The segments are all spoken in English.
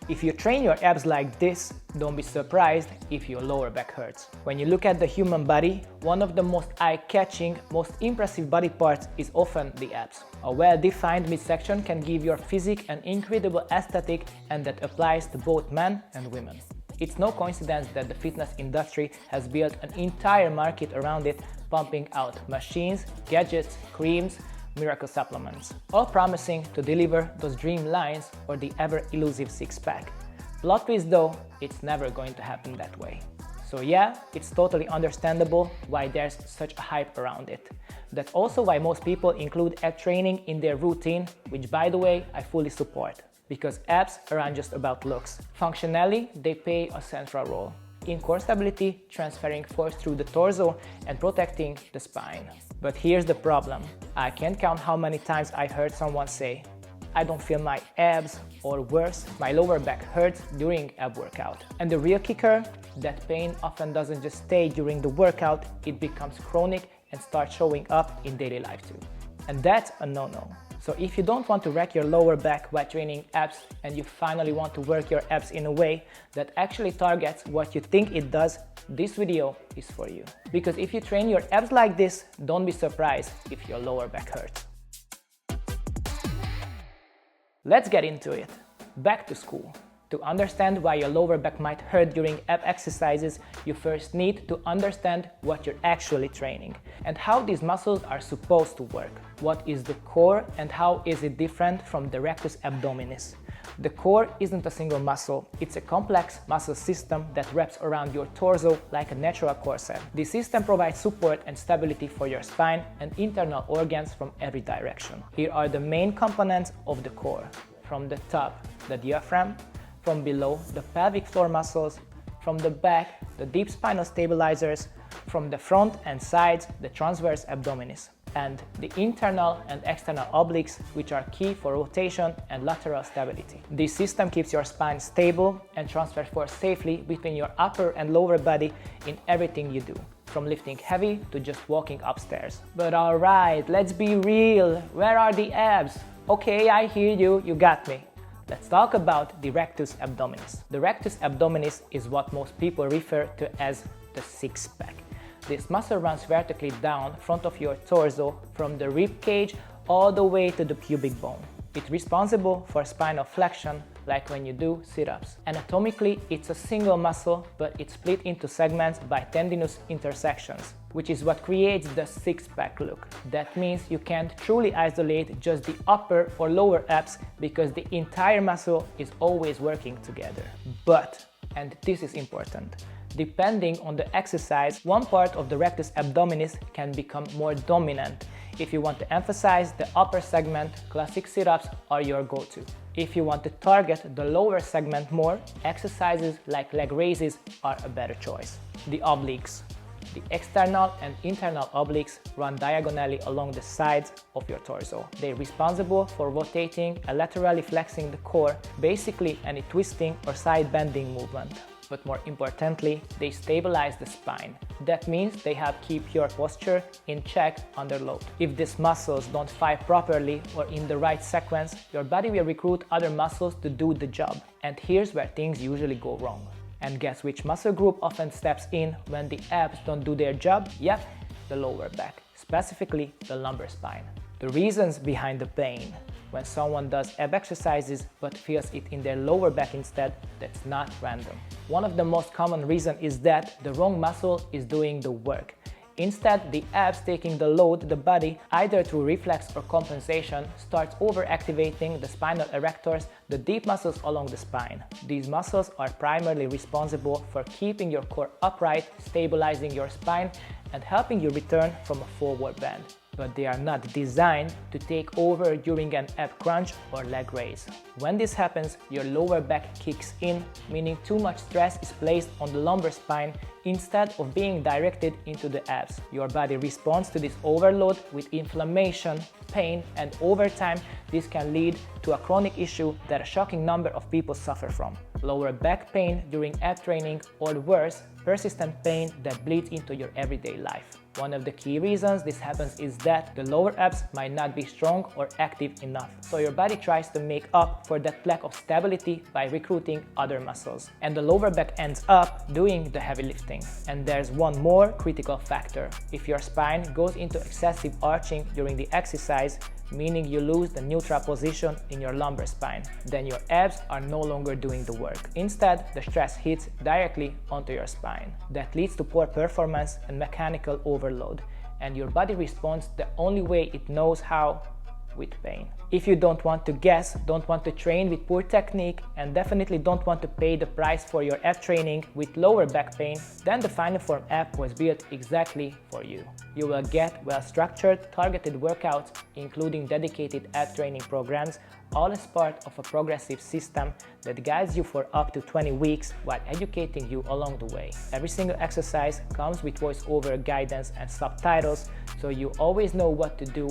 If you train your abs like this, don't be surprised if your lower back hurts. When you look at the human body, one of the most eye-catching, most impressive body parts is often the abs. A well-defined midsection can give your physique an incredible aesthetic, and that applies to both men and women. It's no coincidence that the fitness industry has built an entire market around it, pumping out machines, gadgets, creams, miracle supplements, all promising to deliver those dream lines or the ever-elusive six-pack. Plot twist though, it's never going to happen that way. So yeah, it's totally understandable why there's such a hype around it. That's also why most people include ab training in their routine, which by the way, I fully support. Because abs aren't just about looks. Functionally, they play a central role in core stability, transferring force through the torso and protecting the spine. But here's the problem. I can't count how many times I heard someone say, I don't feel my abs, or worse, my lower back hurts during ab workout. And the real kicker, that pain often doesn't just stay during the workout, it becomes chronic and starts showing up in daily life too. And that's a no-no. So if you don't want to wreck your lower back while training abs, and you finally want to work your abs in a way that actually targets what you think it does, this video is for you. Because if you train your abs like this, don't be surprised if your lower back hurts. Let's get into it. Back to school. To understand why your lower back might hurt during ab exercises, you first need to understand what you're actually training and how these muscles are supposed to work. What is the core and how is it different from the rectus abdominis? The core isn't a single muscle, it's a complex muscle system that wraps around your torso like a natural corset. This system provides support and stability for your spine and internal organs from every direction. Here are the main components of the core. From the top, the diaphragm. From below, the pelvic floor muscles. From the back, the deep spinal stabilizers. From the front and sides, the transverse abdominis. And the internal and external obliques, which are key for rotation and lateral stability. This system keeps your spine stable and transfers force safely between your upper and lower body in everything you do, from lifting heavy to just walking upstairs. But alright, let's be real. Where are the abs? Okay, I hear you, you got me. Let's talk about the rectus abdominis. The rectus abdominis is what most people refer to as the six-pack. This muscle runs vertically down front of your torso from the rib cage all the way to the pubic bone. It's responsible for spinal flexion, like when you do sit-ups. Anatomically, it's a single muscle, but it's split into segments by tendinous intersections, which is what creates the six-pack look. That means you can't truly isolate just the upper or lower abs because the entire muscle is always working together. But, and this is important, depending on the exercise, one part of the rectus abdominis can become more dominant. If you want to emphasize the upper segment, classic sit-ups are your go-to. If you want to target the lower segment more, exercises like leg raises are a better choice. The obliques. The external and internal obliques run diagonally along the sides of your torso. They're responsible for rotating and laterally flexing the core, basically any twisting or side bending movement. But more importantly, they stabilize the spine. That means they help keep your posture in check under load. If these muscles don't fire properly or in the right sequence, your body will recruit other muscles to do the job. And here's where things usually go wrong. And guess which muscle group often steps in when the abs don't do their job? Yep, the lower back, specifically the lumbar spine. The reasons behind the pain. When someone does ab exercises but feels it in their lower back instead, that's not random. One of the most common reasons is that the wrong muscle is doing the work. Instead, the abs taking the load, the body, either through reflex or compensation, starts overactivating the spinal erectors, the deep muscles along the spine. These muscles are primarily responsible for keeping your core upright, stabilizing your spine, and helping you return from a forward bend. But they are not designed to take over during an ab crunch or leg raise. When this happens, your lower back kicks in, meaning too much stress is placed on the lumbar spine instead of being directed into the abs. Your body responds to this overload with inflammation, pain, and over time, this can lead to a chronic issue that a shocking number of people suffer from: lower back pain during ab training, or worse, persistent pain that bleeds into your everyday life. One of the key reasons this happens is that the lower abs might not be strong or active enough, so your body tries to make up for that lack of stability by recruiting other muscles, and the lower back ends up doing the heavy lifting. And there's one more critical factor. If your spine goes into excessive arching during the exercise, meaning you lose the neutral position in your lumbar spine, then your abs are no longer doing the work. Instead, the stress hits directly onto your spine. That leads to poor performance and mechanical overload, and your body responds the only way it knows how: with pain. If you don't want to guess, don't want to train with poor technique, and definitely don't want to pay the price for your ab training with lower back pain, then the Final Form app was built exactly for you. You will get well-structured, targeted workouts, including dedicated ab training programs, all as part of a progressive system that guides you for up to 20 weeks while educating you along the way. Every single exercise comes with voice-over guidance and subtitles, so you always know what to do,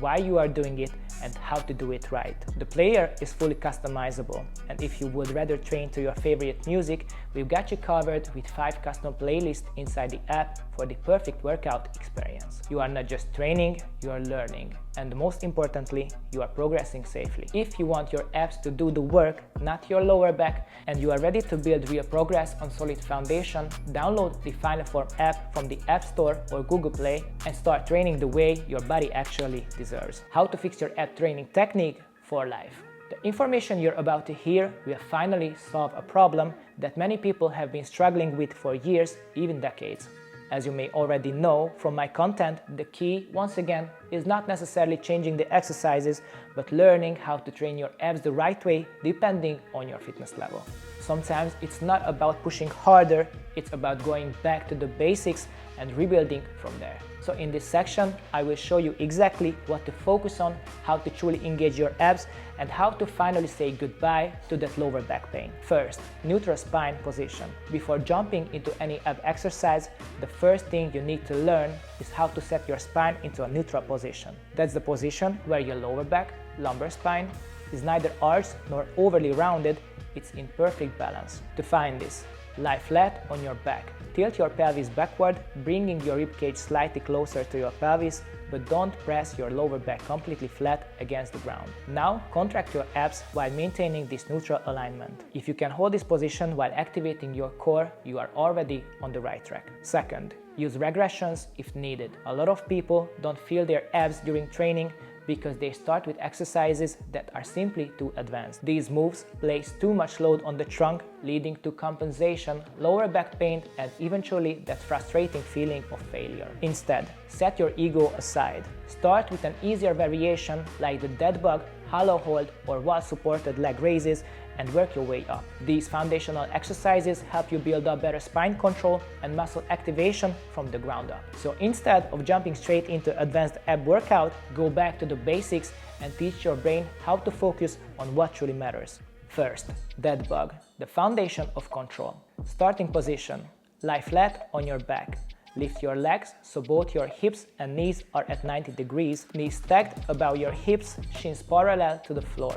why you are doing it, and how to do it right. The player is fully customizable, and if you would rather train to your favorite music, we've got you covered with 5 custom playlists inside the app for the perfect workout experience. You are not just training, you are learning, and most importantly, you are progressing safely. If you want your abs to do the work, not your lower back, and you are ready to build real progress on solid foundation, download the Final Form app from the App Store or Google Play and start training the way your body actually deserves. How to fix your ab training technique for life. The information you're about to hear will finally solve a problem that many people have been struggling with for years, even decades. As you may already know from my content, the key, once again, is not necessarily changing the exercises, but learning how to train your abs the right way depending on your fitness level. Sometimes it's not about pushing harder, it's about going back to the basics and rebuilding from there. So in this section, I will show you exactly what to focus on, how to truly engage your abs, and how to finally say goodbye to that lower back pain. First, neutral spine position. Before jumping into any ab exercise, the first thing you need to learn is how to set your spine into a neutral position. That's the position where your lower back, lumbar spine, is neither arched nor overly rounded, it's in perfect balance. To find this, lie flat on your back. Tilt your pelvis backward, bringing your ribcage slightly closer to your pelvis, but don't press your lower back completely flat against the ground. Now, contract your abs while maintaining this neutral alignment. If you can hold this position while activating your core, you are already on the right track. Second, use regressions if needed. A lot of people don't feel their abs during training because they start with exercises that are simply too advanced. These moves place too much load on the trunk, leading to compensation, lower back pain, and eventually that frustrating feeling of failure. Instead, set your ego aside. Start with an easier variation like the dead bug, hollow hold, or wall-supported leg raises, and work your way up. These foundational exercises help you build up better spine control and muscle activation from the ground up. So instead of jumping straight into advanced ab workout, go back to the basics and teach your brain how to focus on what truly matters. First, dead bug, the foundation of control. Starting position, lie flat on your back. Lift your legs so both your hips and knees are at 90 degrees, knees stacked above your hips, shins parallel to the floor.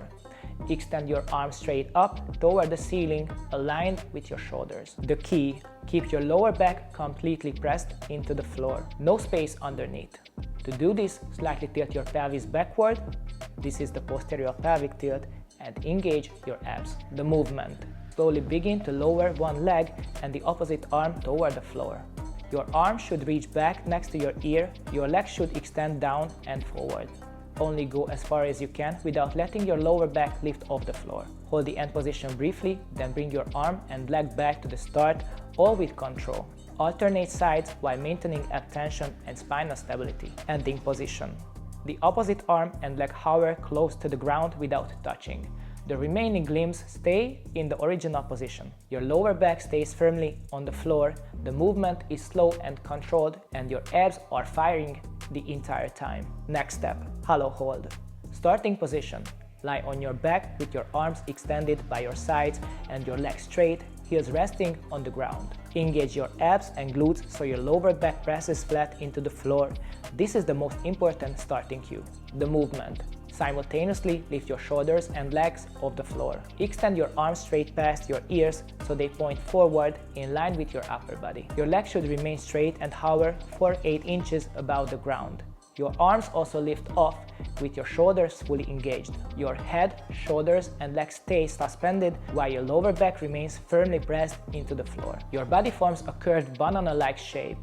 Extend your arms straight up toward the ceiling, aligned with your shoulders. The key, keep your lower back completely pressed into the floor, no space underneath. To do this, slightly tilt your pelvis backward, this is the posterior pelvic tilt, and engage your abs. The movement, slowly begin to lower one leg and the opposite arm toward the floor. Your arm should reach back next to your ear, your leg should extend down and forward. Only go as far as you can without letting your lower back lift off the floor. Hold the end position briefly, then bring your arm and leg back to the start, all with control. Alternate sides while maintaining ab tension and spinal stability. Ending position. The opposite arm and leg hover close to the ground without touching. The remaining limbs stay in the original position. Your lower back stays firmly on the floor, the movement is slow and controlled, and your abs are firing the entire time. Next step, hollow hold. Starting position, lie on your back with your arms extended by your sides and your legs straight, heels resting on the ground. Engage your abs and glutes so your lower back presses flat into the floor. This is the most important starting cue. The movement. Simultaneously lift your shoulders and legs off the floor. Extend your arms straight past your ears so they point forward in line with your upper body. Your legs should remain straight and hover 4-8 inches above the ground. Your arms also lift off with your shoulders fully engaged. Your head, shoulders and legs stay suspended while your lower back remains firmly pressed into the floor. Your body forms a curved banana-like shape.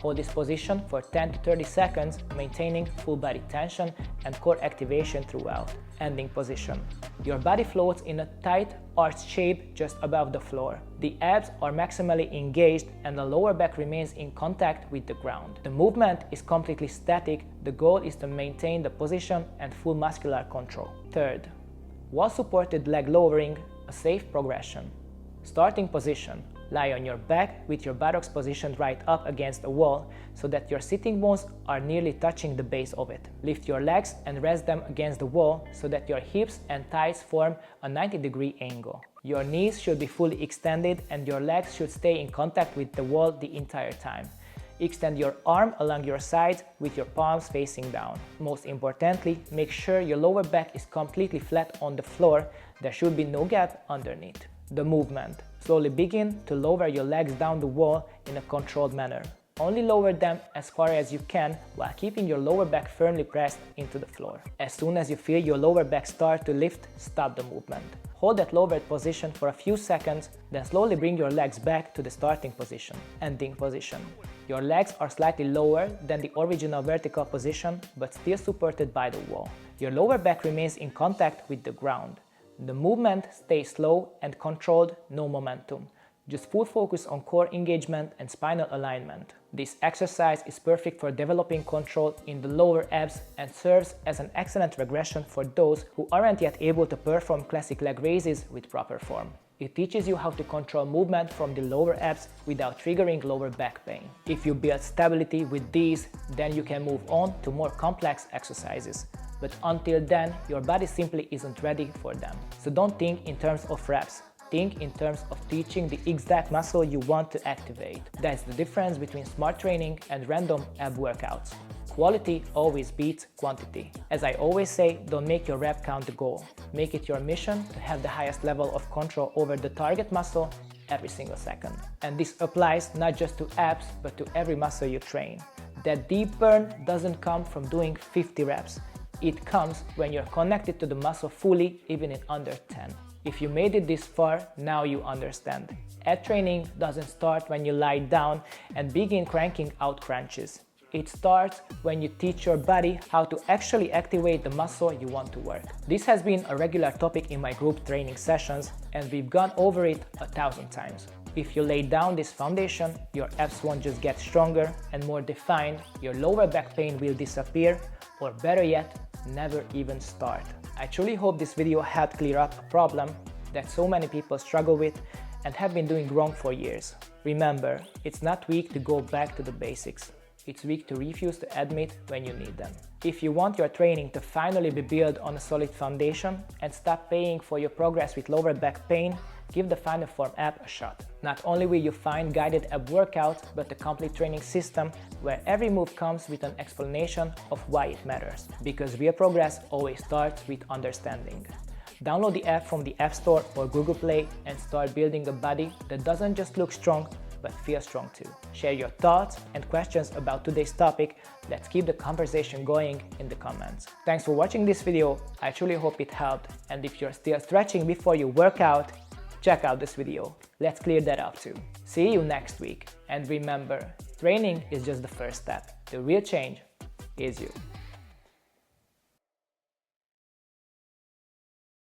Hold this position for 10 to 30 seconds, maintaining full body tension and core activation throughout. Ending position. Your body floats in a tight arched shape just above the floor. The abs are maximally engaged and the lower back remains in contact with the ground. The movement is completely static. The goal is to maintain the position and full muscular control. Third, wall-supported leg lowering, a safe progression. Starting position. Lie on your back with your buttocks positioned right up against the wall so that your sitting bones are nearly touching the base of it. Lift your legs and rest them against the wall so that your hips and thighs form a 90-degree angle. Your knees should be fully extended and your legs should stay in contact with the wall the entire time. Extend your arm along your sides with your palms facing down. Most importantly, make sure your lower back is completely flat on the floor. There should be no gap underneath. The movement. Slowly begin to lower your legs down the wall in a controlled manner. Only lower them as far as you can while keeping your lower back firmly pressed into the floor. As soon as you feel your lower back start to lift, stop the movement. Hold that lowered position for a few seconds, then slowly bring your legs back to the starting position. Ending position. Your legs are slightly lower than the original vertical position but still supported by the wall. Your lower back remains in contact with the ground. The movement stays slow and controlled, no momentum. Just full focus on core engagement and spinal alignment. This exercise is perfect for developing control in the lower abs and serves as an excellent regression for those who aren't yet able to perform classic leg raises with proper form. It teaches you how to control movement from the lower abs without triggering lower back pain. If you build stability with these, then you can move on to more complex exercises. But until then, your body simply isn't ready for them. So don't think in terms of reps. Think in terms of teaching the exact muscle you want to activate. That's the difference between smart training and random ab workouts. Quality always beats quantity. As I always say, don't make your rep count the goal. Make it your mission to have the highest level of control over the target muscle every single second. And this applies not just to abs, but to every muscle you train. That deep burn doesn't come from doing 50 reps. It comes when you're connected to the muscle fully, even in under 10. If you made it this far, now you understand. Ab training doesn't start when you lie down and begin cranking out crunches. It starts when you teach your body how to actually activate the muscle you want to work. This has been a regular topic in my group training sessions, and we've gone over it 1,000 times. If you lay down this foundation, your abs won't just get stronger and more defined, your lower back pain will disappear, or better yet, never even start. I truly hope this video helped clear up a problem that so many people struggle with and have been doing wrong for years. Remember, it's not weak to go back to the basics. It's weak to refuse to admit when you need them. If you want your training to finally be built on a solid foundation and stop paying for your progress with lower back pain, give the Final Form app a shot. Not only will you find guided ab workouts, but a complete training system where every move comes with an explanation of why it matters. Because real progress always starts with understanding. Download the app from the App Store or Google Play and start building a body that doesn't just look strong, but feel strong too. Share your thoughts and questions about today's topic. Let's keep the conversation going in the comments. Thanks for watching this video. I truly hope it helped. And if you're still stretching before you work out, check out this video. Let's clear that up too. See you next week. And remember, training is just the first step. The real change is you.